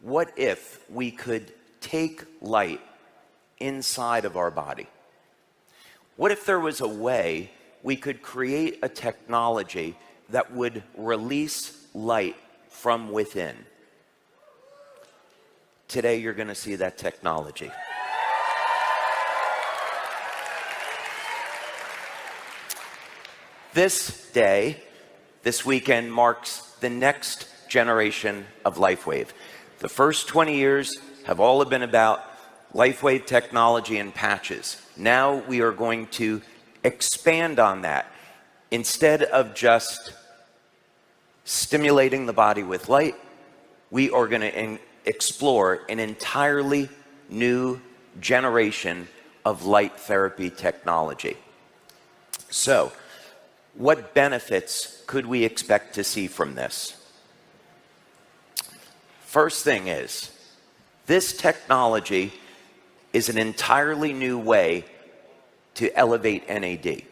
What if we could take light inside of our body? What if there was a way we could create a technology that would release light from within? Today, you're going to see that technology. This day, this weekend, marks the next generation of Lifewave. The first 20 years have all been about Lifewave technology and patches. Now we are going to expand on that. Instead of just stimulating the body with light, we are going to explore an entirely new generation of light therapy technology. So, what benefits could we expect to see from this? First thing is, this technology is an entirely new way to elevate NAD.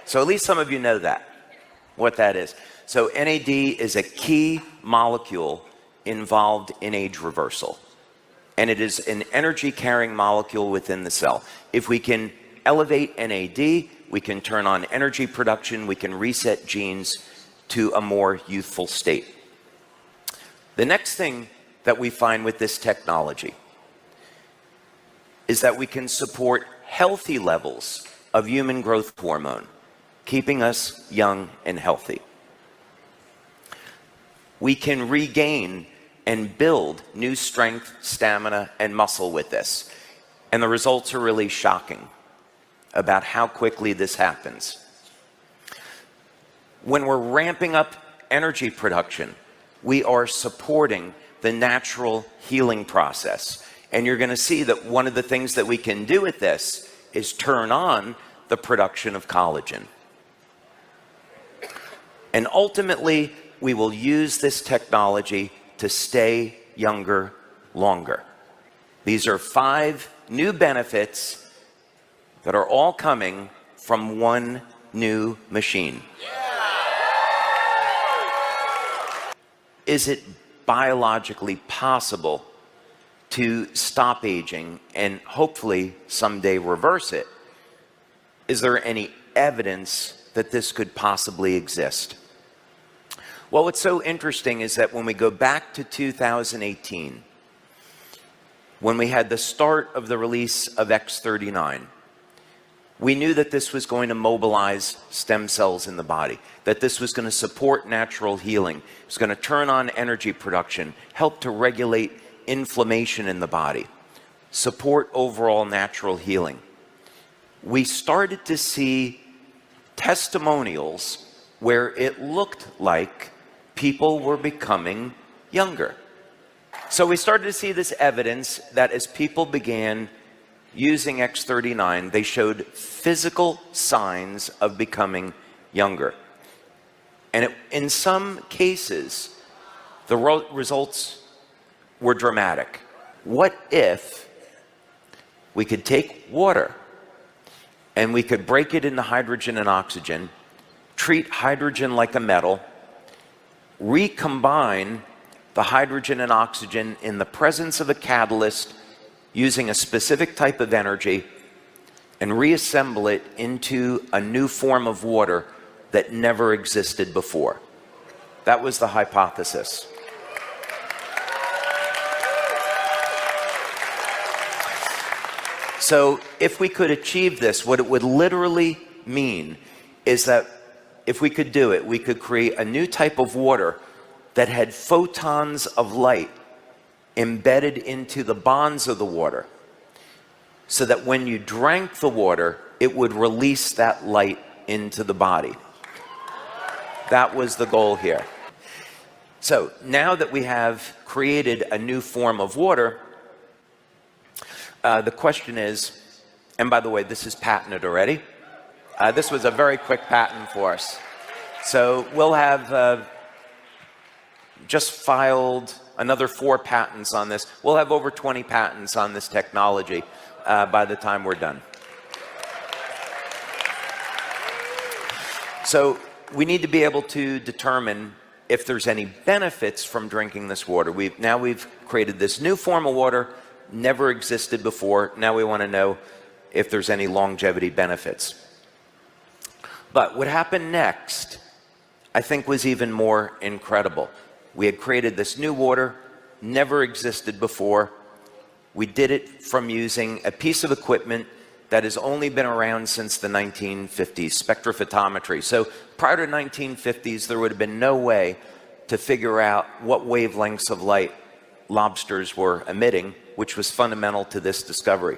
So at least some of you know that, what that is. So NAD is a key molecule involved in age reversal. And it is an energy-carrying molecule within the cell. If we can elevate NAD, we can turn on energy production, we can reset genes to a more youthful state. The next thing that we find with this technology is that we can support healthy levels of human growth hormone, keeping us young and healthy. We can regain and build new strength, stamina, and muscle with this. And the results are really shocking about how quickly this happens. When we're ramping up energy production, we are supporting the natural healing process. And you're going to see that one of the things that we can do with this is turn on the production of collagen. And ultimately, we will use this technology to stay younger longer. These are 5 new benefits that are all coming from one new machine. Is it biologically possible to stop aging and hopefully someday reverse it? Is there any evidence that this could possibly exist? Well, what's so interesting is that when we go back to 2018, when we had the start of the release of X39, we knew that this was going to mobilize stem cells in the body, that this was going to support natural healing, it was going to turn on energy production, help to regulate inflammation in the body, support overall natural healing. We started to see testimonials where it looked like people were becoming younger. So we started to see this evidence that as people began using X39, they showed physical signs of becoming younger. And in some cases, the results were dramatic. What if we could take water and we could break it into hydrogen and oxygen, treat hydrogen like a metal, recombine the hydrogen and oxygen in the presence of a catalyst using a specific type of energy, and reassemble it into a new form of water that never existed before? That was the hypothesis. So if we could achieve this, what it would literally mean is that if we could do it, we could create a new type of water that had photons of light embedded into the bonds of the water, so that when you drank the water, it would release that light into the body. That was the goal here. So now that we have created a new form of water, the question is, and by the way, this is patented already. This was a very quick patent for us. So we'll have just filed another 4 patents on this. We'll have over 20 patents on this technology by the time we're done. So we need to be able to determine if there's any benefits from drinking this water. We've created this new form of water, never existed before. Now we want to know if there's any longevity benefits. But what happened next, I think, was even more incredible. We had created this new water, never existed before. We did it from using a piece of equipment that has only been around since the 1950s, spectrophotometry. So prior to 1950s, there would have been no way to figure out what wavelengths of light lobsters were emitting, which was fundamental to this discovery.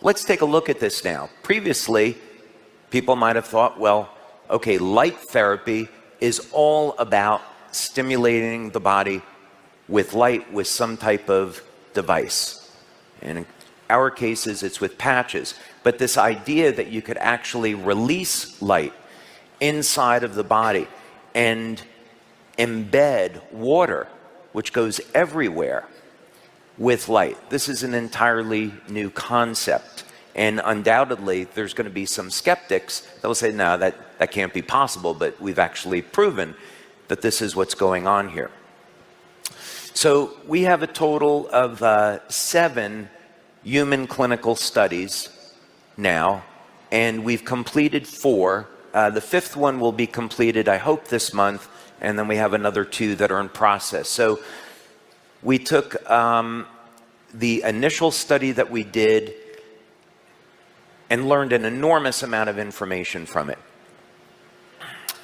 Let's take a look at this now. Previously, people might have thought, well, okay, light therapy is all about stimulating the body with light with some type of device. And in our cases, it's with patches. But this idea that you could actually release light inside of the body and embed water, which goes everywhere, with light. This is an entirely new concept. And undoubtedly, there's going to be some skeptics that will say, no, that can't be possible. But we've actually proven that this is what's going on here. So we have a total of 7 human clinical studies now, and we've completed 4. The 5th one will be completed, I hope, this month, and then we have another 2 that are in process. So we took the initial study that we did and learned an enormous amount of information from it.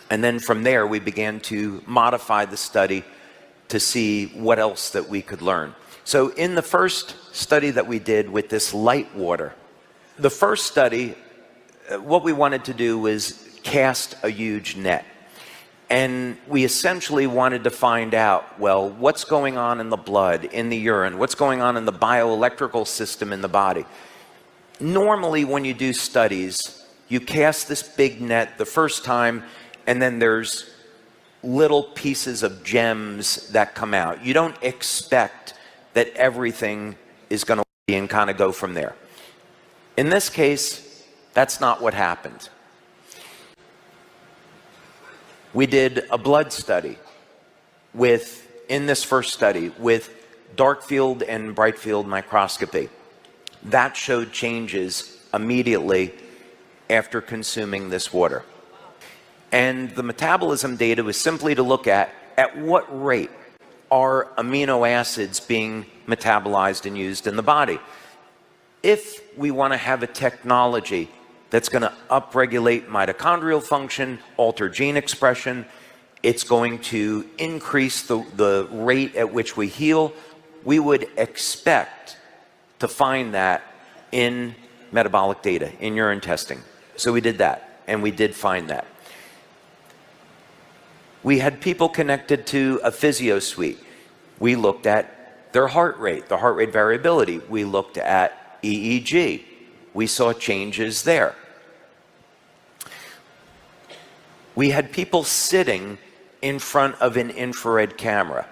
And then from there, we began to modify the study to see what else that we could learn. So in the first study that we did with this light water, the first study, what we wanted to do was cast a huge net. And we essentially wanted to find out, well, what's going on in the blood, in the urine, what's going on in the bioelectrical system in the body. Normally, when you do studies, you cast this big net the first time, and then there's little pieces of gems that come out. You don't expect that everything is going to be and kind of go from there. In this case, that's not what happened. We did a blood study in this first study with dark field and bright field microscopy. That showed changes immediately after consuming this water. And the metabolism data was simply to look at what rate are amino acids being metabolized and used in the body. If we want to have a technology that's going to upregulate mitochondrial function, alter gene expression, it's going to increase the rate at which we heal, we would expect to find that in metabolic data, in urine testing. So we did that, and we did find that. We had people connected to a physio suite. We looked at their heart rate, the heart rate variability. We looked at EEG. We saw changes there. We had people sitting in front of an infrared camera.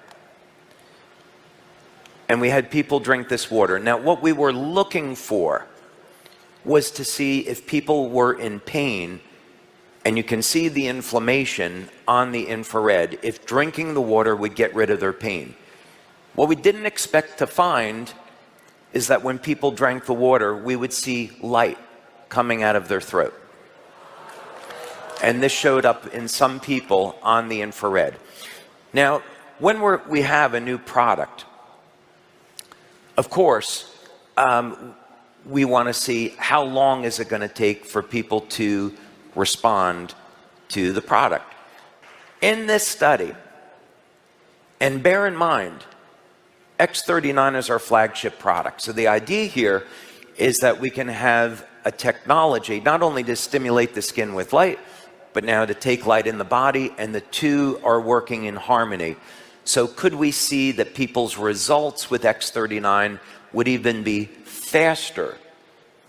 And we had people drink this water. Now, what we were looking for was to see if people were in pain, and you can see the inflammation on the infrared, if drinking the water would get rid of their pain. What we didn't expect to find is that when people drank the water, we would see light coming out of their throat. And this showed up in some people on the infrared. Now, when we have a new product, of course, we want to see how long is it going to take for people to respond to the product. In this study, and bear in mind, X39 is our flagship product. So the idea here is that we can have a technology not only to stimulate the skin with light, but now to take light in the body, and the two are working in harmony. So could we see that people's results with X39 would even be faster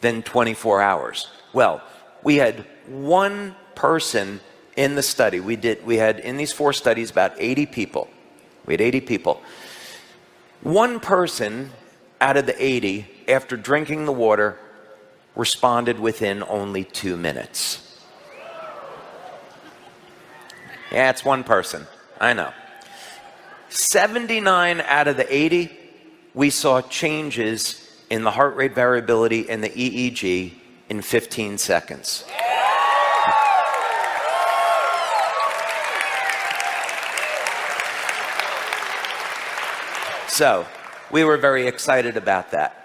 than 24 hours? Well, we had one person in the study. We had in these 4 studies about 80 people. We had 80 people. One person out of the 80, after drinking the water, responded within only 2 minutes. Yeah, it's one person. I know. 79 out of the 80, we saw changes in the heart rate variability and the EEG in 15 seconds. So we were very excited about that.